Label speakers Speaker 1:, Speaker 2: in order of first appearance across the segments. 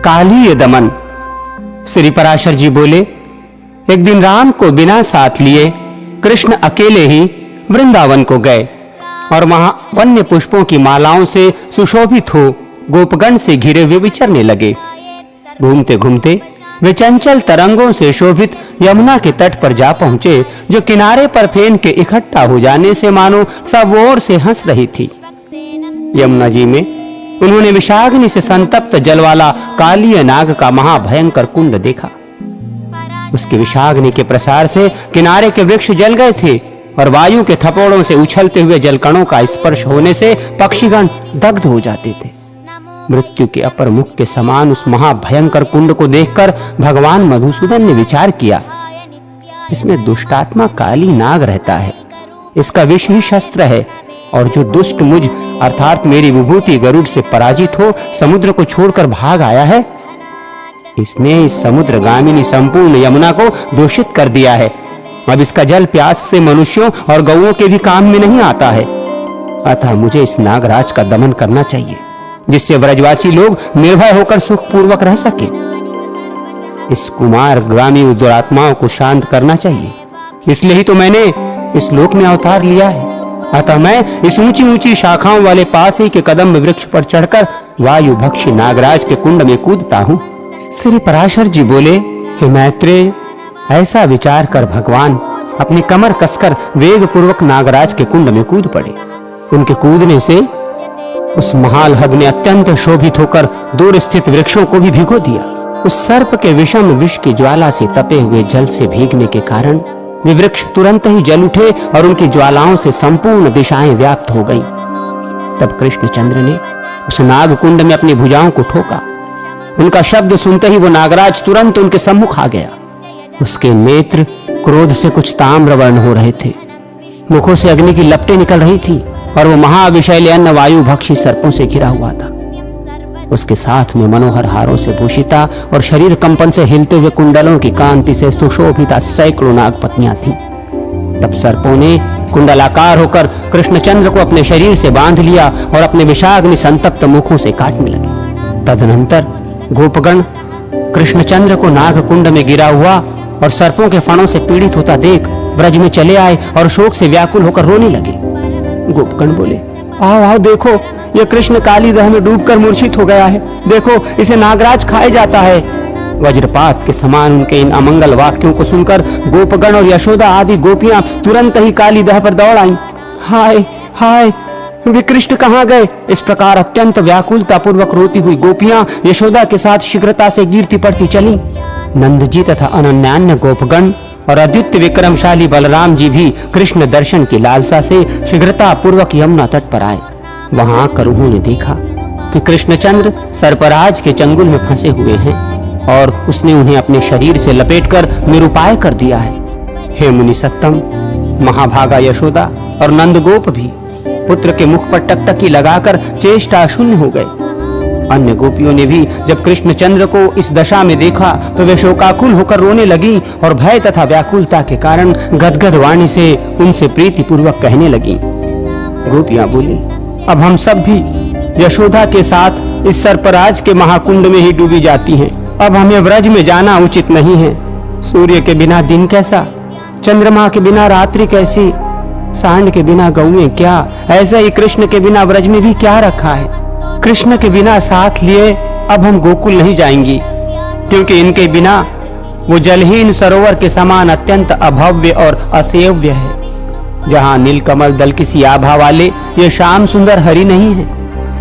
Speaker 1: कालीय दमन। श्री पराशर जी बोले, एक दिन राम को बिना साथ लिए कृष्ण अकेले ही वृंदावन को गए और वहां वन्य पुष्पों की मालाओं से सुशोभित हो गोपगण से घिरे हुए विचरने लगे। घूमते घूमते वे चंचल तरंगों से शोभित यमुना के तट पर जा पहुंचे, जो किनारे पर फेन के इकट्ठा हो जाने से मानो सब ओर से हंस रही थी। यमुना जी में उन्होंने विषाग्नि से संतप्त जल वाला कालीय नाग का महाभयंकर कुंड देखा। उसके विषाग्नि के प्रसार से किनारे के वृक्ष जल गए थे और वायु के थपोड़ों से उछलते हुए जलकणों का स्पर्श होने से पक्षीगण दग्ध हो जाते थे। मृत्यु के अपर मुख के समान उस महाभयंकर कुंड को देखकर भगवान मधुसूदन ने विचार किया, इसमें दुष्टात्मा काली नाग रहता है, इसका विष ही शस्त्र है, और जो दुष्ट मुझ अर्थात मेरी विभूति गरुड़ से पराजित हो समुद्र को छोड़कर भाग आया है, इसने इस समुद्रगामिनी संपूर्ण यमुना को दूषित कर दिया है। अब इसका जल प्यास से मनुष्यों और गौओं के भी काम में नहीं आता है। अतः मुझे इस नागराज का दमन करना चाहिए, जिससे व्रजवासी लोग निर्भय होकर सुखपूर्वक रह सके। इस कुमार ग्रामी दुरात्माओं को शांत करना चाहिए, इसलिए ही तो मैंने इस लोक में अवतार लिया है। अतः मैं इस ऊंची ऊंची शाखाओं वाले पास ही के कदम्ब वृक्ष पर चढ़कर वायु भक्षी नागराज के कुंड में कूदता हूँ। श्री पराशर जी बोले, हे मैत्रेय, ऐसा विचार कर भगवान अपनी कमर कसकर वेग पूर्वक नागराज के कुंड में कूद पड़े। उनके कूदने से उस महालहद ने अत्यंत शोभित होकर दूर स्थित वृक्षों को भी भिगो दिया। उस सर्प के विषम विष की ज्वाला से तपे हुए जल से भीगने के कारण वे वृक्ष तुरंत ही जल उठे और उनकी ज्वालाओं से संपूर्ण दिशाएं व्याप्त हो गईं। तब कृष्णचंद्र ने उस नाग कुंड में अपनी भुजाओं को ठोका। उनका शब्द सुनते ही वो नागराज तुरंत उनके सम्मुख आ गया। उसके नेत्र क्रोध से कुछ ताम्रवर्ण हो रहे थे, मुखों से अग्नि की लपटें निकल रही थी और वो महाविषैले अन्य वायु भक्षी सर्पों से घिरा हुआ था। उसके साथ में मनोहर हारों से भूषिता और शरीर कंपन से हिलते हुए कुंडलों की कांति से सुशोभिता सैकड़ों नागपत्नियां थीं। तब सर्पों ने कुंडलाकार होकर कृष्णचंद्र को अपने शरीर से बांध लिया और अपने विषाग्नि संतप्त मुखों से काटने लगे। तदनंतर गोपगण कृष्णचंद्र को नाग कुंड में गिरा हुआ और सर्पों के फणों से पीड़ित होता देख ब्रज में चले आए और शोक से व्याकुल होकर रोने लगे। गोपगण बोले, आओ आओ देखो, ये कृष्ण काली दह में डूबकर मूर्छित हो गया है। देखो, इसे नागराज खाए जाता है। वज्रपात के समान उनके इन अमंगल वाक्यों को सुनकर गोपगण और यशोदा आदि गोपियां तुरंत ही काली दह पर दौड़ आईं। हाय हाय, वे कृष्ण कहाँ गए? इस प्रकार अत्यंत व्याकुलता पूर्वक रोती हुई गोपियां यशोदा के साथ शीघ्रता से गिरती पड़ती चली। नंद जी तथा अनन्यान्य गोपगण और अद्वितीय विक्रमशाली बलराम जी भी कृष्ण दर्शन की लालसा से शीघ्रता पूर्वक यमुना तट पर आए। वहां आकर उन्होंने देखा कि कृष्णचंद्र सर्पराज के चंगुल में फंसे हुए हैं और उसने उन्हें अपने शरीर से लपेटकर निरुपाय कर दिया है। हे मुनि सत्तम, महाभागा यशोदा और नंदगोप भी पुत्र के मुख पर टकटकी लगाकर चेष्टा शून्य हो गए। अन्य गोपियों ने भी जब कृष्णचंद्र को इस दशा में देखा तो वे शोकाकुल होकर रोने लगी और भय तथा व्याकुलता के कारण गदगद वाणी से उनसे प्रीति पूर्वक कहने लगी। गोपियां बोली, अब हम सब भी यशोदा के साथ इस सर्पराज के महाकुंड में ही डूबी जाती हैं। अब हमें व्रज में जाना उचित नहीं है। सूर्य के बिना दिन कैसा, चंद्रमा के बिना रात्रि कैसी, सांड के बिना गौएं क्या, ऐसा ही कृष्ण के बिना व्रज में भी क्या रखा है। कृष्ण के बिना साथ लिए अब हम गोकुल नहीं जाएंगी, क्योंकि इनके बिना वो जलहीन सरोवर के समान अत्यंत अभव्य और असेव्य है। जहाँ नीलकमल दल किसी आभा वाले ये श्याम सुंदर हरि नहीं है,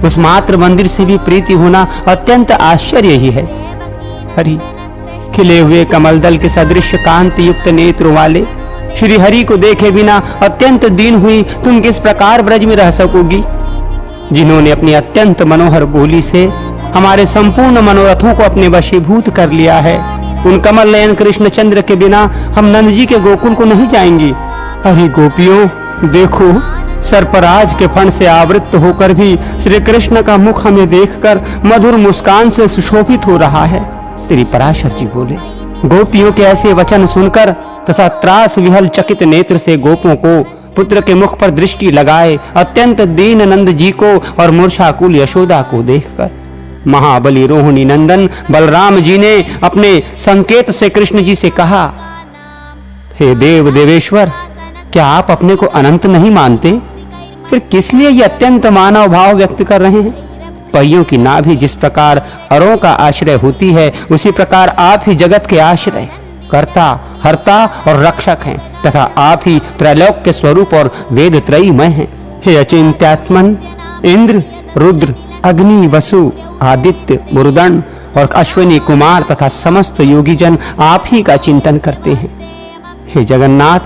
Speaker 1: उस मात्र मंदिर से भी प्रीति होना अत्यंत आश्चर्य ही है। हरि, खिले हुए कमल दल के सदृश कांति युक्त नेत्रों वाले श्री हरि को देखे बिना अत्यंत दीन हुई तुम किस प्रकार ब्रज में रह सकोगी? जिन्होंने अपनी अत्यंत मनोहर बोली से हमारे संपूर्ण मनोरथों को अपने वशीभूत कर लिया है, उन कमल नयन कृष्णचंद्र के बिना हम नंद जी के गोकुल को नहीं जाएंगी। अरे गोपियों, देखो, सर्पराज के फण से आवृत्त होकर भी श्री कृष्ण का मुख हमें देखकर मधुर मुस्कान से सुशोभित हो रहा है। श्री पराशर जी बोले, गोपियों के ऐसे वचन सुनकर तथा त्रास विहल चकित नेत्र से गोपों को पुत्र के मुख पर दृष्टि लगाए अत्यंत दीन नंद जी को और मूर्छाकुल यशोदा को देखकर महाबली रोहिणी नंदन बलराम जी ने अपने संकेत से कृष्ण जी से कहा, हे देव देवेश्वर, क्या आप अपने को अनंत नहीं मानते? फिर किस लिए ये अत्यंत मानव भाव व्यक्त कर रहे हैं? पहियों की नाभि जिस प्रकार अरों का आश्रय होती है, उसी प्रकार आप ही जगत के आश्रय, कर्ता, हर्ता और रक्षक हैं, तथा आप ही त्रैलोक के स्वरूप और वेद त्रयीमय हैं। हे अचिंत्यात्मन, इंद्र, रुद्र, अग्नि, वसु, आदित्य, मुरुदन और अश्विनी कुमार तथा समस्त योगी जन आप ही का चिंतन करते हैं। हे जगन्नाथ,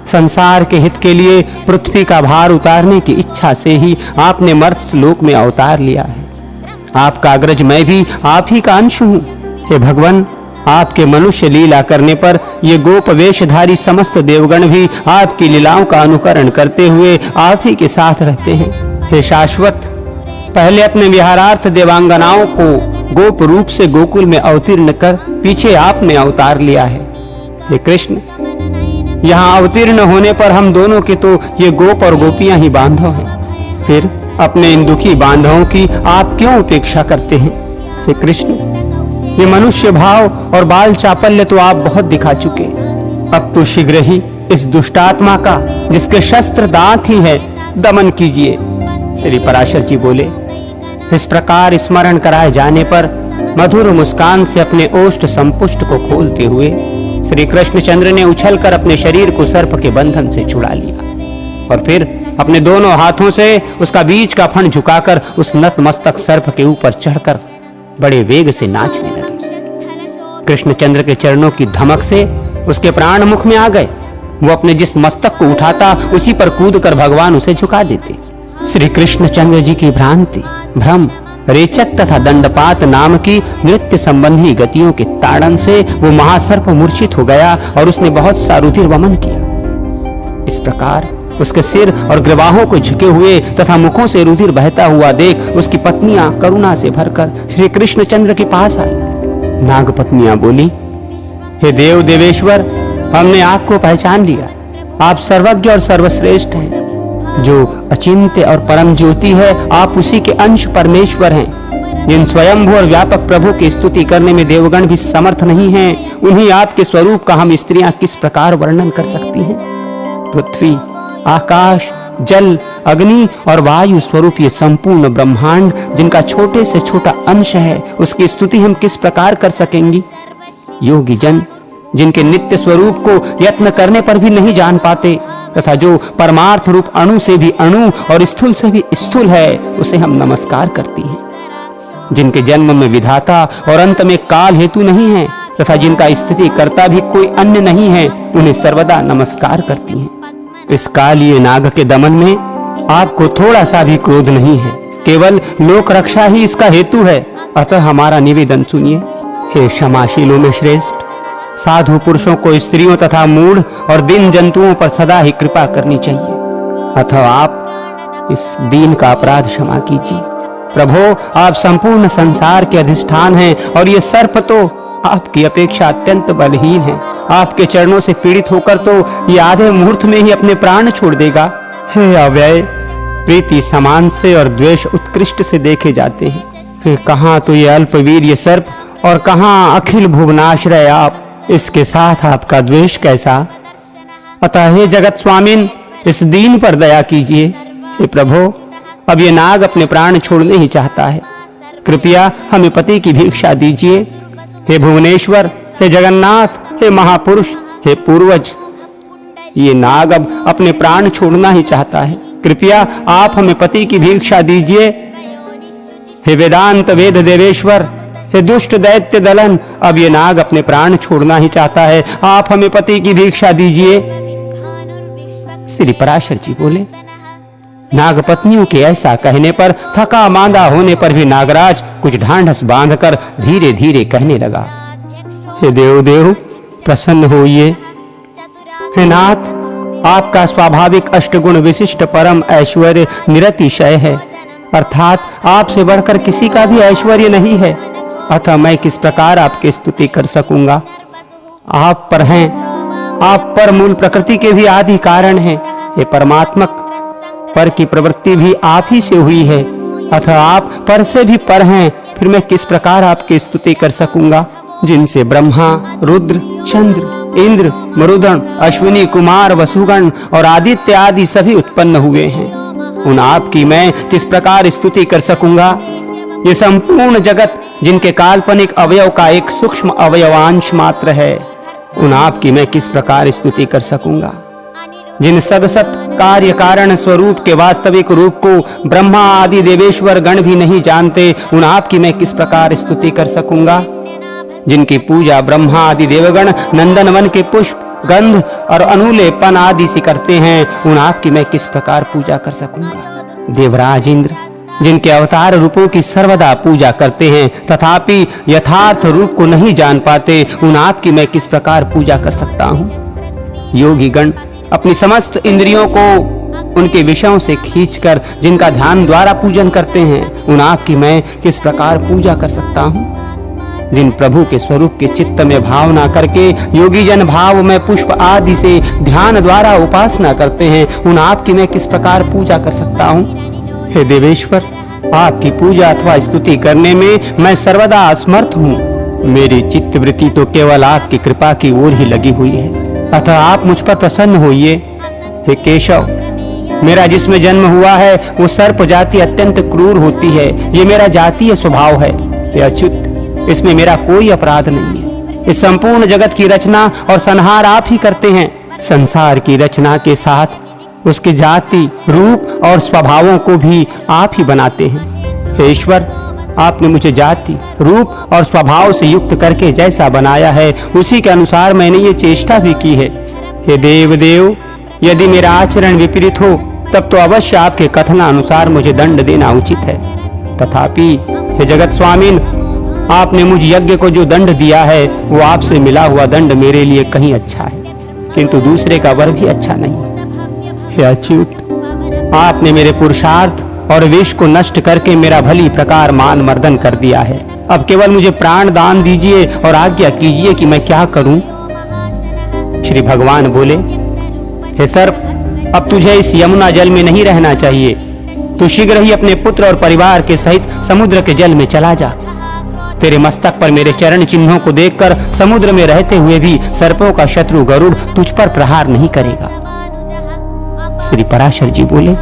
Speaker 1: संसार के हित के लिए पृथ्वी का भार उतारने की इच्छा से ही आपने मर्त्य लोक में अवतार लिया है। आपका अग्रज मैं भी आप ही का अंश हूँ। हे भगवान, आपके मनुष्य लीला करने पर ये गोप वेशधारी समस्त देवगण भी आपकी लीलाओं का अनुकरण करते हुए आप ही के साथ रहते हैं। हे शाश्वत, पहले अपने विहारार्थ देवांगनाओं को गोप रूप से गोकुल में अवतीर्ण कर पीछे आपने अवतार लिया है। हे कृष्ण, यहाँ अवतीर्ण होने पर हम दोनों के तो ये गोप और गोपियां ही बांधव हैं। फिर अपने इन दुखी बांधवों की आप क्यों उपेक्षा करते हैं? हे कृष्ण, ये मनुष्य भाव और बाल चापल्य तो आप बहुत दिखा चुके। अब तो शीघ्र ही इस दुष्टात्मा का, जिसके शस्त्र दांत ही है, दमन कीजिए। श्री पराशर जी बोले। इस प्रकार स्मरण कराए जाने पर मधुर मुस्कान से अपने ओष्ठ संपुष्ट को खोलते हुए श्री कृष्णचंद्र ने उछलकर अपने शरीर को सर्प के बंधन से छुड़ा लिया और फिर अपने दोनों हाथों से उसका बीच का फण झुकाकर उस नतमस्तक सर्प के ऊपर चढ़कर बड़े वेग से नाचने लगे। कृष्णचंद्र के चरणों की धमक से उसके प्राण मुख में आ गए। वो अपने जिस मस्तक को उठाता उसी पर कूदकर भगवान उसे झुका देते। श्री कृष्णचंद्र जी की भ्रांति, भ्रम, रेचक तथा दंडपात नाम की नृत्य संबंधी गतियों के ताड़न से वो महासर्प मूर्छित हो गया और उसने बहुत सा रुधिर वमन किया। इस प्रकार उसके सिर और ग्रीवाहों को झुके हुए तथा मुखों से रुधिर बहता हुआ देख उसकी पत्नियां करुणा से भरकर श्री कृष्णचंद्र के पास आई। नाग पत्नियां बोली, हे देव देवेश्वर, हमने आपको पहचान लिया। आप सर्वज्ञ और सर्वश्रेष्ठ हैं। जो अचिंत्य और परम ज्योति है, आप उसी के अंश परमेश्वर हैं। जिन स्वयंभू और व्यापक प्रभु की स्तुति करने में देवगण भी समर्थ नहीं हैं, उन्हीं आपके स्वरूप का हम स्त्रियां किस प्रकार वर्णन कर सकती हैं? पृथ्वी, आकाश, जल, अग्नि और वायु स्वरूप ये संपूर्ण ब्रह्मांड, जिनका छोटे से छोटा अंश है, उसकी स्तुति हम किस प्रकार कर सकेंगी? योगी जन जिनके नित्य स्वरूप को यत्न करने पर भी नहीं जान पाते तथा जो परमार्थ रूप अणु से भी अणु और स्थूल से भी स्थूल है, उसे हम नमस्कार करती हैं। जिनके जन्म में विधाता और अंत में काल हेतु नहीं है तथा जिनका स्थिति करता भी कोई अन्य नहीं है, उन्हें सर्वदा नमस्कार करती हैं। इस कालीय नाग के दमन में आपको थोड़ा सा भी क्रोध नहीं है, केवल लोक रक्षा ही इसका हेतु है। अतः हमारा निवेदन सुनिए। हे क्षमाशीलों में श्रेष्ठ, साधु पुरुषों को स्त्रियों तथा मूढ़ और दीन जंतुओं पर सदा ही कृपा करनी चाहिए। अतः आप इस दीन का अपराध क्षमा कीजिए। प्रभो, आप संपूर्ण संसार के अधिष्ठान हैं और ये सर्प तो आपकी अपेक्षा अत्यंत बलहीन है। आपके चरणों से पीड़ित होकर तो ये आधे मुहूर्त में ही अपने प्राण छोड़ देगा। हे अव्यय, प्रीति समान से और द्वेष उत्कृष्ट से देखे जाते हैं। फिर कहाँ तो ये अल्पवीर ये सर्प और कहाँ अखिल भुवनाश्रय आप, इसके साथ आपका द्वेष कैसा? अतः हे जगत स्वामिन, इस दीन पर दया कीजिए। हे प्रभो, अब ये नाग अपने प्राण छोड़ने ही चाहता है। कृपया हमें पति की भिक्षा दीजिए। हे भुवनेश्वर, हे जगन्नाथ, हे महापुरुष, हे पूर्वज, ये नाग अब अपने प्राण छोड़ना ही चाहता है। कृपया आप हमें पति की भिक्षा दीजिए। हे वेदांत वेद देवेश्वर, हे दुष्ट दैत्य दलन, अब ये नाग अपने प्राण छोड़ना ही चाहता है। आप हमें पति की भिक्षा दीजिए। श्री पराशर जी बोले। नाग पत्नियों के ऐसा कहने पर, थका मांदा होने पर भी नागराज कुछ ढांढस बांधकर धीरे धीरे कहने लगा, हे देव देव, प्रसन्न होइए। हे नाथ, आपका स्वाभाविक अष्टगुण विशिष्ट परम ऐश्वर्य निरतिशय है, अर्थात आपसे बढ़कर किसी का भी ऐश्वर्य नहीं है। अतः मैं किस प्रकार आपकी स्तुति कर सकूंगा? आप पर हैं, आप पर मूल प्रकृति के भी आदि कारण हैं। हे परमात्मक, पर की प्रवृत्ति भी आप ही से हुई है। अतः आप पर से भी पर हैं, फिर मैं किस प्रकार आपकी स्तुति कर सकूंगा, जिनसे ब्रह्मा, रुद्र, चंद्र, इंद्र, मरुदन, अश्विनी कुमार, वसुगण और आदित्य आदि सभी उत्पन्न हुए हैं। उन आपकी मैं किस प्रकार स्तुति कर सकूंगा। ये संपूर्ण जगत जिनके काल्पनिक अवयव का एक सूक्ष्म अवयवांश मात्र है, उन आपकी मैं किस प्रकार स्तुति कर सकूंगा। जिन सदसत कार्य कारण स्वरूप के वास्तविक रूप को ब्रह्मा आदि देवेश्वर गण भी नहीं जानते, उन आपकी मैं किस प्रकार स्तुति कर सकूंगा। जिनकी पूजा ब्रह्मा आदि देवगण नंदनवन के पुष्प, गंध और अनुलेपन आदि से करते हैं, उन आपकी मैं किस प्रकार पूजा कर सकूंगा। देवराज इंद्र जिनके अवतार रूपों की सर्वदा पूजा करते हैं तथापि यथार्थ रूप को नहीं जान पाते, उन आपकी मैं किस प्रकार पूजा कर सकता हूँ। योगी गण अपनी समस्त इंद्रियों को उनके विषयों से खींचकर जिनका ध्यान द्वारा पूजन करते हैं, उन आपकी मैं किस प्रकार पूजा कर सकता हूँ। जिन प्रभु के स्वरूप के चित्त में भावना करके योगी जन भाव में पुष्प आदि से ध्यान द्वारा उपासना करते हैं, उन आपकी मैं किस प्रकार पूजा कर सकता हूँ। हे देवेश्वर, आपकी पूजा अथवा स्तुति करने में मैं सर्वदा असमर्थ हूँ। मेरी चित्तवृत्ति तो केवल आपकी कृपा की ओर ही लगी हुई है, अतः आप मुझ पर प्रसन्न होइए। हे केशव, मेरा जिसमें जन्म हुआ है वो सर्प जाति अत्यंत क्रूर होती है, ये मेरा जातीय स्वभाव है। हे अच्युत, इसमें मेरा कोई अपराध नहीं है। इस संपूर्ण जगत की रचना और संहार आप ही करते हैं। संसार की रचना के साथ उसकी जाति, रूप और स्वभावों को भी आप ही बनाते हैं। हे ईश्वर, आपने मुझे जाति, रूप और स्वभाव से युक्त करके जैसा बनाया है उसी के अनुसार मैंने ये चेष्टा भी की है। हे देव, यदि मेरा आचरण विपरीत हो तब तो अवश्य आपके कथनानुसार मुझे दंड देना उचित है। तथापि हे जगत स्वामिन, आपने मुझ यज्ञ को जो दंड दिया है वो आपसे मिला हुआ दंड मेरे लिए कहीं अच्छा है, किंतु दूसरे का वर भी अच्छा नहीं। हे अच्युत, आपने मेरे पुरुषार्थ और विष को नष्ट करके मेरा भली प्रकार मान मर्दन कर दिया है। अब केवल मुझे प्राण दान दीजिए और आज्ञा कीजिए कि मैं क्या करूं। श्री भगवान बोले, हे सर्प, अब तुझे इस यमुना जल में नहीं रहना चाहिए। तू शीघ्र ही अपने पुत्र और परिवार के सहित समुद्र के जल में चला जा। तेरे मस्तक पर मेरे चरण चिन्हों को देखकर समुद्र में रहते हुए भी सर्पों का शत्रु गरुड़ तुझ पर प्रहार नहीं करेगा। श्री पराशर जी बोले,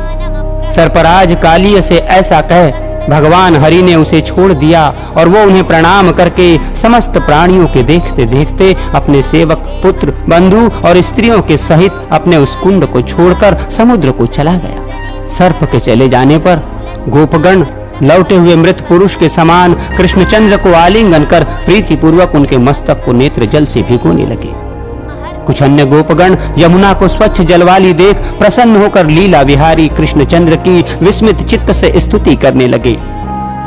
Speaker 1: सर्पराज कालिय से ऐसा कह भगवान हरि ने उसे छोड़ दिया और वो उन्हें प्रणाम करके समस्त प्राणियों के देखते देखते अपने सेवक, पुत्र, बंधु और स्त्रियों के सहित अपने उस कुंड को छोड़कर समुद्र को चला गया। सर्प के चले जाने पर गोपगण लौटे हुए मृत पुरुष के समान कृष्णचंद्र को आलिंगन कर प्रीति पूर्वक उनके मस्तक को नेत्र जल से भिगोने लगे। कुछ अन्य गोपगण यमुना को स्वच्छ जल वाली देख प्रसन्न होकर लीला विहारी कृष्णचंद्र की विस्मित चित्त से स्तुति करने लगे।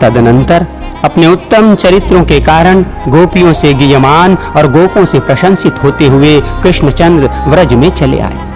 Speaker 1: तदनंतर अपने उत्तम चरित्रों के कारण गोपियों से गीयमान और गोपों से प्रशंसित होते हुए कृष्णचंद्र व्रज में चले आए।